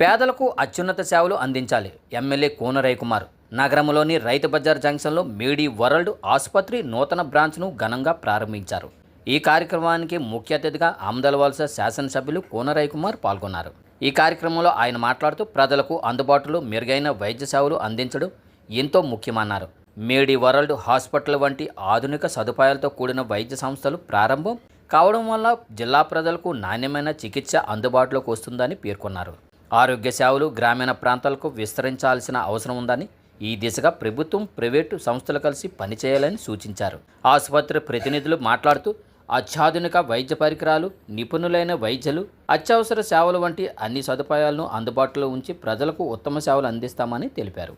పేదలకు అత్యున్నత సేవలు అందించాలి. ఎమ్మెల్యే కూన రవికుమార్ నగరంలోని రైతు బజార్ జంక్షన్లో మేడీ వరల్డ్ ఆసుపత్రి నూతన బ్రాంచ్ను ఘనంగా ప్రారంభించారు. ఈ కార్యక్రమానికి ముఖ్య అతిథిగా ఆమదలవలస శాసనసభ్యులు కూన రవికుమార్ పాల్గొన్నారు. ఈ కార్యక్రమంలో ఆయన మాట్లాడుతూ ప్రజలకు అందుబాటులో మెరుగైన వైద్య సేవలు అందించడం ఎంతో ముఖ్యమన్నారు. మేడీ వరల్డ్ హాస్పిటల్ వంటి ఆధునిక సదుపాయాలతో కూడిన వైద్య సంస్థలు ప్రారంభం కావడం వల్ల జిల్లా ప్రజలకు నాణ్యమైన చికిత్స అందుబాటులోకి వస్తుందని పేర్కొన్నారు. ఆరోగ్య సేవలు గ్రామీణ ప్రాంతాలకు విస్తరించాల్సిన అవసరం ఉందని, ఈ దిశగా ప్రభుత్వం, ప్రైవేటు సంస్థలు కలిసి పనిచేయాలని సూచించారు. ఆసుపత్రి ప్రతినిధులు మాట్లాడుతూ అత్యాధునిక వైద్య పరికరాలు, నిపుణులైన వైద్యులు, అత్యవసర సేవలు వంటి అన్ని సదుపాయాలను అందుబాటులో ఉంచి ప్రజలకు ఉత్తమ సేవలు అందిస్తామని తెలిపారు.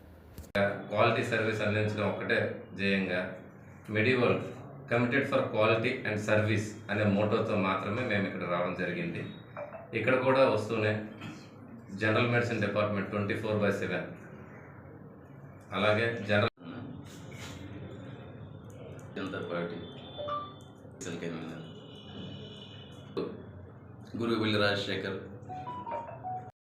క్వాలిటీ సర్వీస్ అందించడం ఒకటే ధ్యేయంగా medieval committed for quality and service అనే మోటోతో మాత్రమే మేము ఇక్కడ రావడం జరిగింది. ఇక్కడ కూడా వస్తూనే జనరల్ మెడిసిన్ డిపార్ట్మెంట్ 24/7, అలాగే జనతా పార్టీ గురువిల్లి రాజశేఖర్